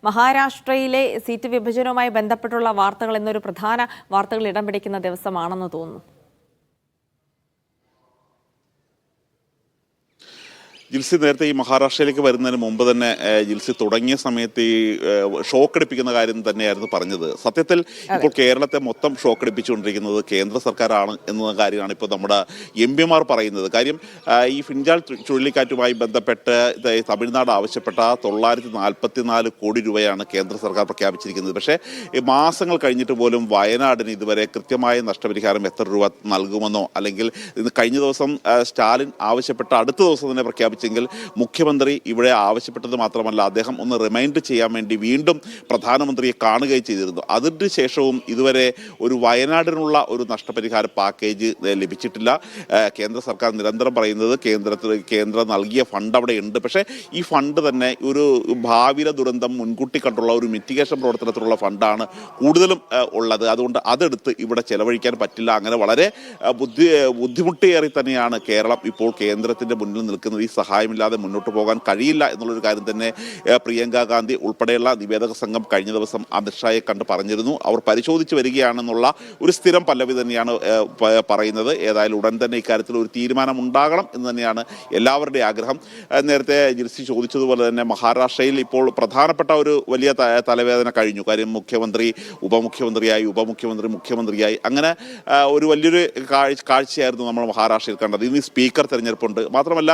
മഹാരാഷ്ട്രയിലെ സീറ്റ് വിഭജനവുമായി ബന്ധപ്പെട്ടുള്ള വാർത്തകൾ എന്നൊരു പ്രധാന വാർത്തകൾ ഇടം പിടിക്കുന്ന ദിവസമാണെന്ന് തോന്നുന്നു. ജിൽസി നേരത്തെ ഈ മഹാരാഷ്ട്രയിലേക്ക് വരുന്നതിന് മുമ്പ് തന്നെ ജിൽസി തുടങ്ങിയ സമയത്ത് ഈ ഷോക്കടിപ്പിക്കുന്ന കാര്യം തന്നെയായിരുന്നു പറഞ്ഞത്. സത്യത്തിൽ ഇപ്പോൾ കേരളത്തെ മൊത്തം ഷോക്കടിപ്പിച്ചുകൊണ്ടിരിക്കുന്നത് കേന്ദ്ര സർക്കാരാണ് എന്ന കാര്യമാണ് ഇപ്പോൾ നമ്മുടെ എംപിമാർ പറയുന്നത്. കാര്യം ഈ ഫിൻജാൽ ചുഴലിക്കാറ്റുമായി ബന്ധപ്പെട്ട് തമിഴ്നാട് ആവശ്യപ്പെട്ട 944 കോടി രൂപയാണ് കേന്ദ്ര സർക്കാർ പ്രഖ്യാപിച്ചിരിക്കുന്നത്. പക്ഷേ മാസങ്ങൾ കഴിഞ്ഞിട്ട് പോലും വയനാടിന് ഇതുവരെ കൃത്യമായ നഷ്ടപരിഹാരം എത്ര രൂപ നൽകുമെന്നോ, അല്ലെങ്കിൽ കഴിഞ്ഞ ദിവസം സ്റ്റാലിൻ ആവശ്യപ്പെട്ട അടുത്ത ദിവസം തന്നെ പ്രഖ്യാപിച്ചെങ്കിൽ മുഖ്യമന്ത്രി ഇവിടെ ആവശ്യപ്പെട്ടത് മാത്രമല്ല, അദ്ദേഹം ഒന്ന് റിമൈൻഡ് ചെയ്യാൻ വേണ്ടി വീണ്ടും പ്രധാനമന്ത്രിയെ കാണുകയും ചെയ്തിരുന്നു. അതിന് ശേഷവും ഇതുവരെ ഒരു വയനാടിനുള്ള ഒരു നഷ്ടപരിഹാര പാക്കേജ് ലഭിച്ചിട്ടില്ല. കേന്ദ്ര സർക്കാർ നിരന്തരം പറയുന്നത് കേന്ദ്രം നൽകിയ ഫണ്ട് അവിടെ ഉണ്ട്. പക്ഷേ ഈ ഫണ്ട് തന്നെ ഒരു ഭാവിയിലെ ദുരന്തം മുൻകൂട്ടി കണ്ടുള്ള ഒരു മിറ്റിഗേഷൻ പ്രവർത്തനത്തിലുള്ള ഫണ്ടാണ് കൂടുതലും ഉള്ളത്. അതുകൊണ്ട് അതെടുത്ത് ഇവിടെ ചെലവഴിക്കാൻ പറ്റില്ല. അങ്ങനെ വളരെ ബുദ്ധിമുട്ടേറി തന്നെയാണ് കേരളം ഇപ്പോൾ കേന്ദ്രത്തിൻ്റെ മുന്നിൽ നിൽക്കുന്നത്. ഈ സഹായമില്ലാതെ മുന്നോട്ട് പോകാൻ കഴിയില്ല എന്നുള്ളൊരു കാര്യം തന്നെ പ്രിയങ്ക ഗാന്ധി ഉൾപ്പെടെയുള്ള നിവേദക സംഘം കഴിഞ്ഞ ദിവസം അമിത്ഷായെ കണ്ട് പറഞ്ഞിരുന്നു. അവർ പരിശോധിച്ച് വരികയാണെന്നുള്ള ഒരു സ്ഥിരം പല്ലവി തന്നെയാണ് പറയുന്നത്. ഏതായാലും ഉടൻ തന്നെ ഇക്കാര്യത്തിൽ ഒരു തീരുമാനം ഉണ്ടാകണം എന്ന് തന്നെയാണ് എല്ലാവരുടെയും ആഗ്രഹം. നേരത്തെ ജിൽസി ചോദിച്ചതുപോലെ തന്നെ മഹാരാഷ്ട്രയിൽ ഇപ്പോൾ പ്രധാനപ്പെട്ട ഒരു വലിയ തലവേദന കഴിഞ്ഞു. കാര്യം മുഖ്യമന്ത്രി മുഖ്യമന്ത്രിയായി അങ്ങനെ ഒരു വലിയൊരു കാഴ്ചയായിരുന്നു നമ്മൾ മഹാരാഷ്ട്രയിൽ കണ്ടത്. ഇനി സ്പീക്കർ തെരഞ്ഞെടുപ്പുണ്ട്. മാത്രമല്ല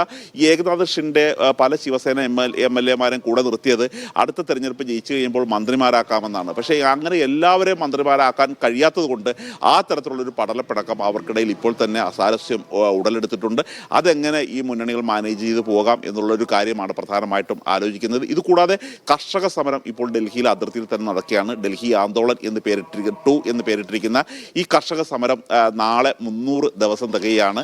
ഏകനാഥ് ഷിൻഡെ പല ശിവസേന എം എൽ എമാരും കൂടെ നിർത്തിയത് അടുത്ത തെരഞ്ഞെടുപ്പ് ജയിച്ചു കഴിയുമ്പോൾ മന്ത്രിമാരാക്കാമെന്നാണ്. പക്ഷേ അങ്ങനെ എല്ലാവരെയും മന്ത്രിമാരാക്കാൻ കഴിയാത്തത് കൊണ്ട് ആ തരത്തിലുള്ളൊരു പടലപ്പിണക്കം അവർക്കിടയിൽ ഇപ്പോൾ തന്നെ അസാരസ്യം ഉടലെടുത്തിട്ടുണ്ട്. അതെങ്ങനെ ഈ മുന്നണികൾ മാനേജ് ചെയ്ത് പോകാം എന്നുള്ളൊരു കാര്യമാണ് പ്രധാനമായിട്ടും ആലോചിക്കുന്നത്. ഇതുകൂടാതെ കർഷക സമരം ഇപ്പോൾ ഡൽഹിയിലെ അതിർത്തിയിൽ തന്നെ നടക്കുകയാണ്. ഡൽഹി ആന്തോളൻ എന്ന് പേരിട്ടിരിക്കുന്ന ഈ കർഷക സമരം നാളെ 300 ദിവസം തികയാണ്.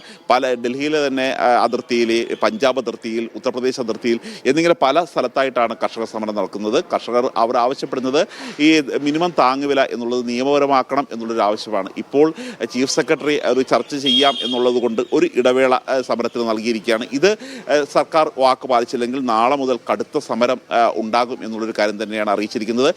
ഡൽഹിയിലെ തന്നെ അതിർത്തിയിൽ, പഞ്ചാബ് അതിർത്തിയിൽ, ഉത്തർപ്രദേശ് അതിർത്തിയിൽ എന്നിങ്ങനെ പല സ്ഥലത്തായിട്ടാണ് കർഷക സമരം നടക്കുന്നത്. കർഷകർ അവർ ആവശ്യപ്പെടുന്നത് ഈ മിനിമം താങ്ങുവില എന്നുള്ളത് നിയമപരമാക്കണം എന്നുള്ളൊരു ആവശ്യമാണ്. ഇപ്പോൾ ചീഫ് സെക്രട്ടറി ഒരു ചർച്ച ചെയ്യാം എന്നുള്ളത് കൊണ്ട് ഒരു ഇടവേള സമരത്തിന് നൽകിയിരിക്കുകയാണ്. ഇത് സർക്കാർ വാക്ക് പാലിച്ചില്ലെങ്കിൽ നാളെ മുതൽ കടുത്ത സമരം ഉണ്ടാകും എന്നുള്ളൊരു കാര്യം തന്നെയാണ് അറിയിച്ചിരിക്കുന്നത്.